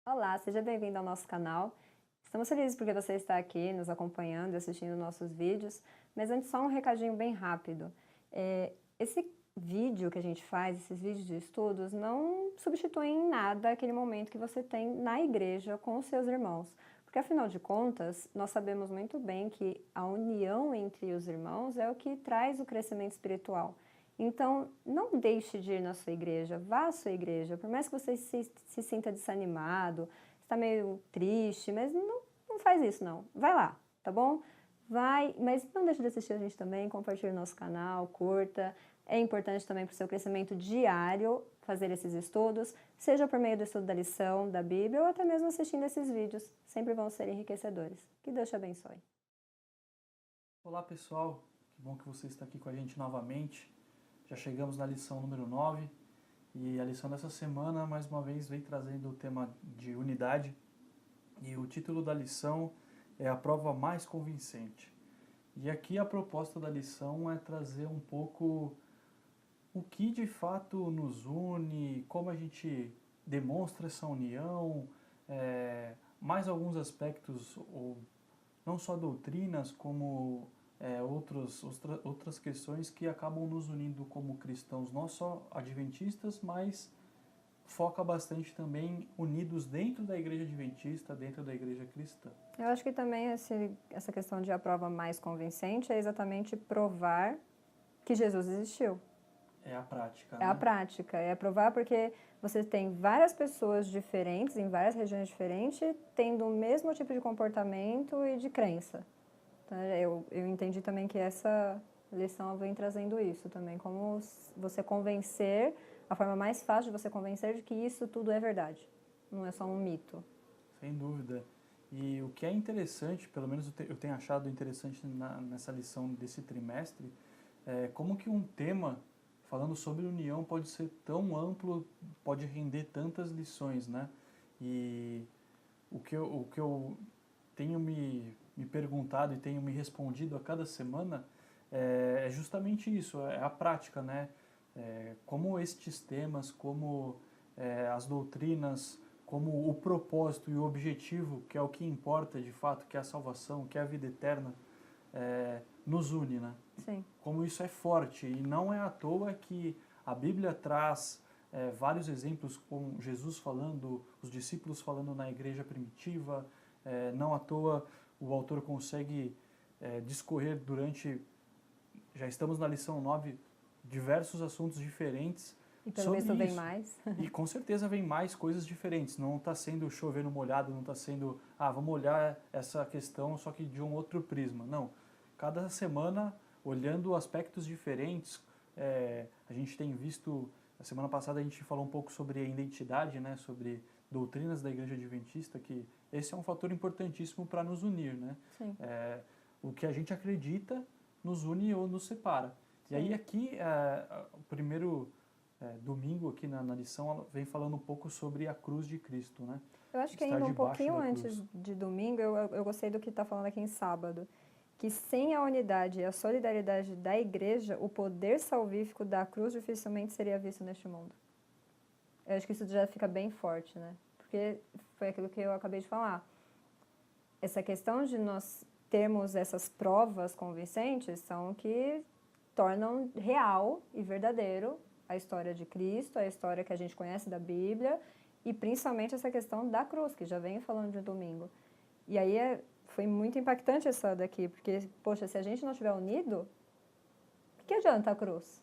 Olá, seja bem-vindo ao nosso canal. Estamos felizes porque você está aqui nos acompanhando e assistindo nossos vídeos, mas antes só um recadinho bem rápido. Esse vídeo que a gente faz, esses vídeos de estudos, não substituem em nada aquele momento que você tem na igreja com os seus irmãos. Porque afinal de contas, nós sabemos muito bem que a união entre os irmãos é o que traz o crescimento espiritual. Então, não deixe de ir na sua igreja, vá à sua igreja, por mais que você se sinta desanimado, está meio triste, mas não faz isso não, vai lá, tá bom? Vai, mas não deixe de assistir a gente também, compartilhe o nosso canal, curta, é importante também para o seu crescimento diário fazer esses estudos, seja por meio do estudo da lição, da Bíblia, ou até mesmo assistindo esses vídeos, sempre vão ser enriquecedores. Que Deus te abençoe. Olá pessoal, que bom que você está aqui com a gente novamente. Já chegamos na lição número 9 e a lição dessa semana, mais uma vez, vem trazendo o tema de unidade e o título da lição é a prova mais convincente. E aqui a proposta da lição é trazer um pouco o que de fato nos une, como a gente demonstra essa união, mais alguns aspectos, ou não só doutrinas, como outras questões que acabam nos unindo como cristãos, não só adventistas, mas foca bastante também unidos dentro da igreja adventista, dentro da igreja cristã. Eu acho que também essa questão de a prova mais convincente é exatamente provar que Jesus existiu. É a prática, É né? a prática, é provar porque você tem várias pessoas diferentes, em várias regiões diferentes, tendo o mesmo tipo de comportamento e de crença. Então, eu entendi também que essa lição vem trazendo isso também, como você convencer, a forma mais fácil de você convencer de que isso tudo é verdade, não é só um mito. Sem dúvida. E o que é interessante, pelo menos eu tenho achado interessante nessa lição desse trimestre, é como que um tema falando sobre união pode ser tão amplo, pode render tantas lições, né? E o que eu tenho me perguntado e tenho me respondido a cada semana é justamente isso, é a prática, né? Como estes temas, como as doutrinas, como o propósito e o objetivo, que é o que importa de fato, que é a salvação, que é a vida eterna, nos une, né? Sim. Como isso é forte, e não é à toa que a Bíblia traz vários exemplos, com Jesus falando, os discípulos falando na igreja primitiva, não à toa o autor consegue discorrer durante, já estamos na lição 9, diversos assuntos diferentes E pelo sobre visto vem isso. mais. E com certeza vem mais coisas diferentes, não está sendo chover no molhado, não está sendo, vamos olhar essa questão só que de um outro prisma. Não, cada semana, olhando aspectos diferentes, a gente tem visto, na semana passada a gente falou um pouco sobre a identidade, né, sobre doutrinas da Igreja Adventista, que esse é um fator importantíssimo para nos unir, né? Sim. O que a gente acredita nos une ou nos separa. Sim. E aí aqui, o primeiro domingo aqui na lição, ela vem falando um pouco sobre a cruz de Cristo, né? Eu acho que Estar ainda um debaixo pouquinho da antes cruz. de domingo, eu gostei do que está falando aqui em sábado. Que sem a unidade e a solidariedade da igreja, o poder salvífico da cruz dificilmente seria visto neste mundo. Eu acho que isso já fica bem forte, né? Porque foi aquilo que eu acabei de falar. Essa questão de nós termos essas provas convincentes são que tornam real e verdadeiro a história de Cristo, a história que a gente conhece da Bíblia e principalmente essa questão da cruz, que já venho falando de domingo. E aí foi muito impactante essa daqui, porque, poxa, se a gente não estiver unido, o que adianta a cruz?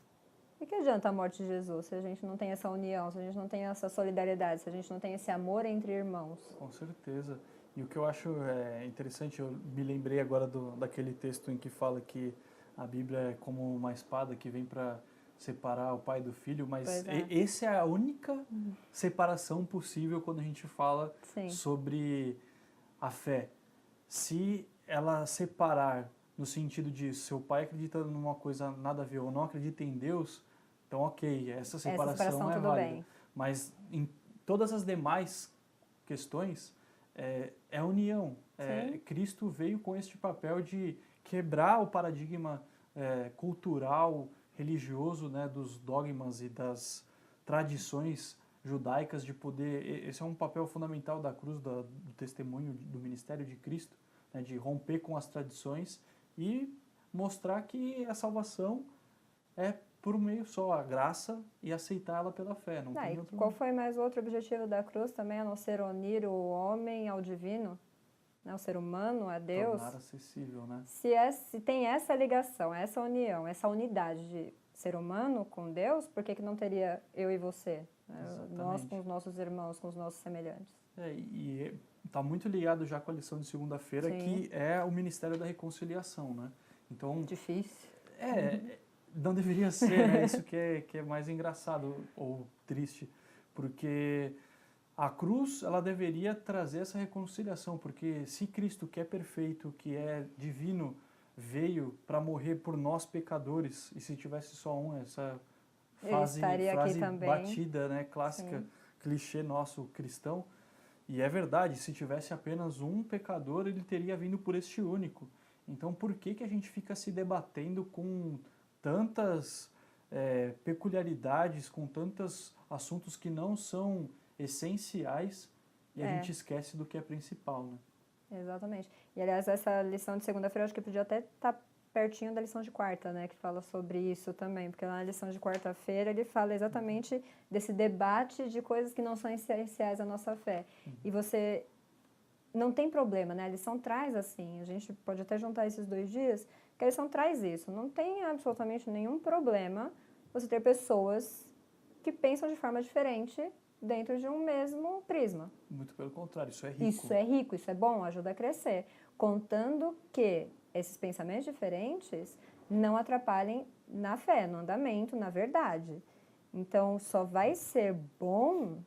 O que adianta a morte de Jesus se a gente não tem essa união, se a gente não tem essa solidariedade, se a gente não tem esse amor entre irmãos? Com certeza. E o que eu acho interessante, eu me lembrei agora daquele texto em que fala que a Bíblia é como uma espada que vem para separar o pai do filho, mas essa é a única separação possível quando a gente fala Sim. sobre a fé. Se ela separar no sentido de seu pai acredita numa coisa nada a ver ou não acredita em Deus, então ok, essa separação é tudo válida. bem. Mas em todas as demais questões, é a união. Cristo veio com este papel de quebrar o paradigma cultural, religioso, né, dos dogmas e das tradições judaicas de poder... Esse é um papel fundamental da cruz, do testemunho, do ministério de Cristo, né, de romper com as tradições e mostrar que a salvação é por meio só, a graça e aceitá-la pela fé. Não tem E outro... qual foi mais outro objetivo da cruz também, a não ser unir o homem ao divino, né, o ser humano a Deus? Tornar acessível, né? Se tem essa ligação, essa união, essa unidade de ser humano com Deus, por que não teria eu e você? Né? Nós com os nossos irmãos, com os nossos semelhantes. E está muito ligado já com a lição de segunda-feira, que é o ministério da reconciliação, né? Então, difícil. Não deveria ser, né? Isso que é mais engraçado ou triste, porque a cruz, ela deveria trazer essa reconciliação, porque se Cristo, que é perfeito, que é divino, veio para morrer por nós pecadores, e se tivesse só um, essa frase batida, né, clássica, sim, clichê nosso cristão, e é verdade, se tivesse apenas um pecador, ele teria vindo por este único. Então por que a gente fica se debatendo com tantas peculiaridades, com tantos assuntos que não são essenciais e a gente esquece do que é principal, né? Exatamente. E, aliás, essa lição de segunda-feira, acho que podia até estar pertinho da lição de quarta, né? Que fala sobre isso também. Porque lá na lição de quarta-feira ele fala exatamente desse debate de coisas que não são essenciais à nossa fé. E você... Não tem problema, né? A lição traz assim. A gente pode até juntar esses 2 dias, que a lição traz isso. Não tem absolutamente nenhum problema você ter pessoas que pensam de forma diferente dentro de um mesmo prisma. Muito pelo contrário, isso é rico. Isso é rico, isso é bom, ajuda a crescer. Contando que esses pensamentos diferentes não atrapalhem na fé, no andamento, na verdade. Então, só vai ser bom,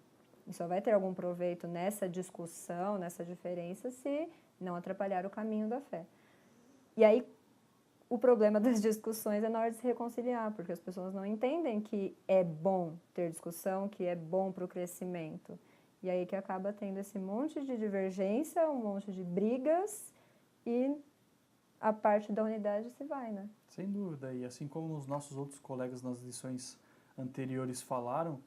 e só vai ter algum proveito nessa discussão, nessa diferença, se não atrapalhar o caminho da fé. E aí, o problema das discussões é na hora de se reconciliar, porque as pessoas não entendem que é bom ter discussão, que é bom para o crescimento. E aí que acaba tendo esse monte de divergência, um monte de brigas e a parte da unidade se vai, né? Sem dúvida. E assim como os nossos outros colegas nas lições anteriores falaram,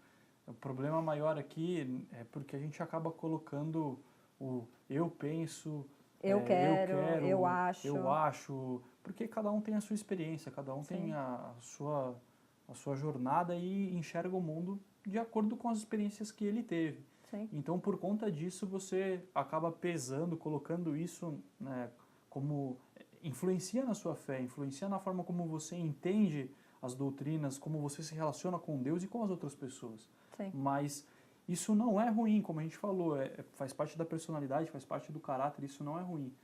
o problema maior aqui é porque a gente acaba colocando o eu penso, eu quero, eu acho, porque cada um tem a sua experiência, cada um tem a sua jornada e enxerga o mundo de acordo com as experiências que ele teve. Sim. Então, por conta disso, você acaba pesando, colocando isso, né, como influencia na sua fé, influencia na forma como você entende as doutrinas, como você se relaciona com Deus e com as outras pessoas. Sim. Mas isso não é ruim, como a gente falou, faz parte da personalidade, faz parte do caráter, isso não é ruim.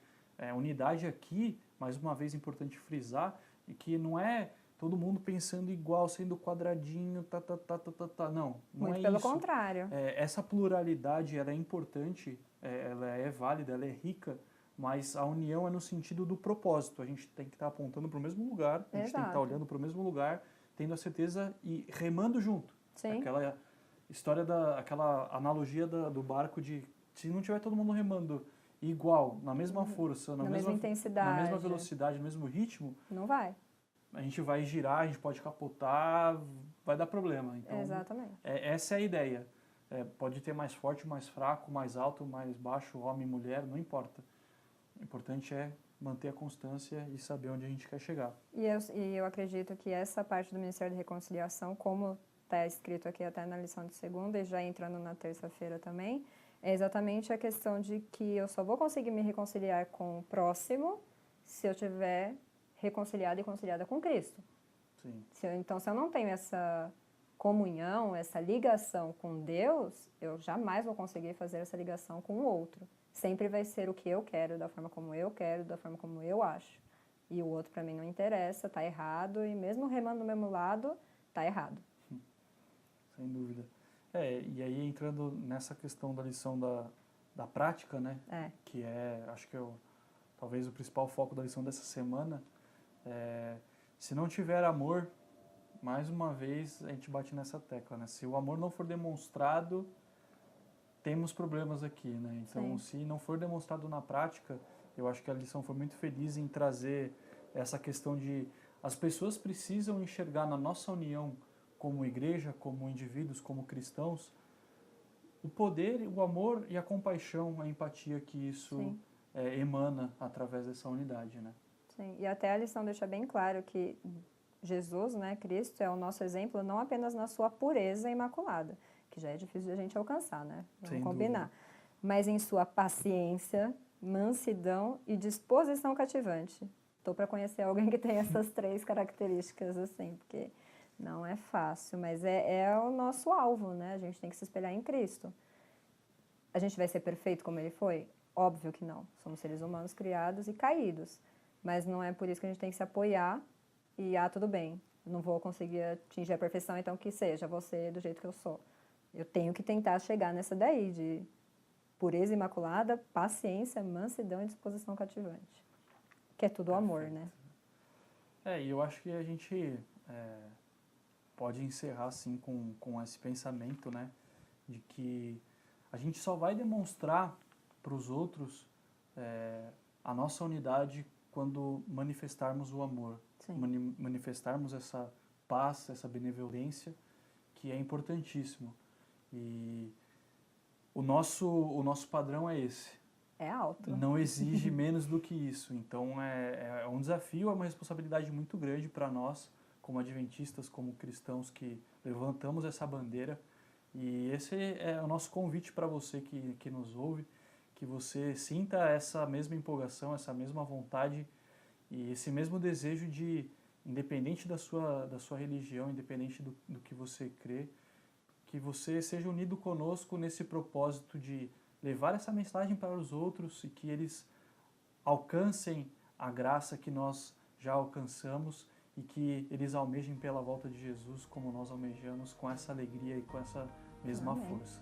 Unidade aqui, mais uma vez importante frisar, que não é todo mundo pensando igual, sendo quadradinho, não Muito é pelo isso. contrário. Essa pluralidade, ela é importante, ela é válida, ela é rica, mas a união é no sentido do propósito. A gente tem que estar apontando para o mesmo lugar, a gente tem que estar olhando para o mesmo lugar, tendo a certeza e remando junto. Sim. Aquela história, aquela analogia do barco de se não tiver todo mundo remando igual, na mesma força, na mesma intensidade, na mesma velocidade, no mesmo ritmo, não vai. A gente vai girar, a gente pode capotar, vai dar problema. Então, exatamente. Essa é a ideia. Pode ter mais forte, mais fraco, mais alto, mais baixo, homem, mulher, não importa. O importante é manter a constância e saber onde a gente quer chegar. E eu acredito que essa parte do Ministério da Reconciliação, como está escrito aqui até na lição de segunda e já entrando na terça-feira também, é exatamente a questão de que eu só vou conseguir me reconciliar com o próximo se eu tiver reconciliada e conciliada com Cristo. Sim. Então, se eu não tenho essa comunhão, essa ligação com Deus, eu jamais vou conseguir fazer essa ligação com o outro. Sempre vai ser o que eu quero, da forma como eu quero, da forma como eu acho. E o outro, para mim, não interessa, está errado, e mesmo remando do mesmo lado, está errado. Sem dúvida. E aí entrando nessa questão da lição da prática, né? Que acho que talvez o principal foco da lição dessa semana, se não tiver amor, mais uma vez a gente bate nessa tecla, né? Se o amor não for demonstrado, temos problemas aqui, né? Então, se não for demonstrado na prática, eu acho que a lição foi muito feliz em trazer essa questão de as pessoas precisam enxergar na nossa união como igreja, como indivíduos, como cristãos, o poder, o amor e a compaixão, a empatia que isso Sim. Emana através dessa unidade, né? Sim, e até a lição deixa bem claro que Jesus, né, Cristo, é o nosso exemplo não apenas na sua pureza imaculada, que já é difícil de a gente alcançar, né? Vamos Sem combinar. dúvida. Mas em sua paciência, mansidão e disposição cativante. Estou para conhecer alguém que tem essas três características assim, porque não é fácil, mas é o nosso alvo, né? A gente tem que se espelhar em Cristo. A gente vai ser perfeito como ele foi? Óbvio que não. Somos seres humanos criados e caídos. Mas não é por isso que a gente tem que se apoiar e, tudo bem, não vou conseguir atingir a perfeição, então que seja você do jeito que eu sou. Eu tenho que tentar chegar nessa daí, de pureza imaculada, paciência, mansidão e disposição cativante. Que é tudo amor, né? E eu acho que a gente pode encerrar, assim, com esse pensamento, né? De que a gente só vai demonstrar para os outros a nossa unidade quando manifestarmos o amor, manifestarmos essa paz, essa benevolência, que é importantíssimo. E o nosso padrão é esse. É alto. Não exige menos do que isso. Então é um desafio, é uma responsabilidade muito grande para nós, como adventistas, como cristãos que levantamos essa bandeira. E esse é o nosso convite para você que nos ouve, que você sinta essa mesma empolgação, essa mesma vontade e esse mesmo desejo de, independente da sua religião, independente do que você crê, que você seja unido conosco nesse propósito de levar essa mensagem para os outros e que eles alcancem a graça que nós já alcançamos e que eles almejem pela volta de Jesus como nós almejamos, com essa alegria e com essa mesma Amém. força.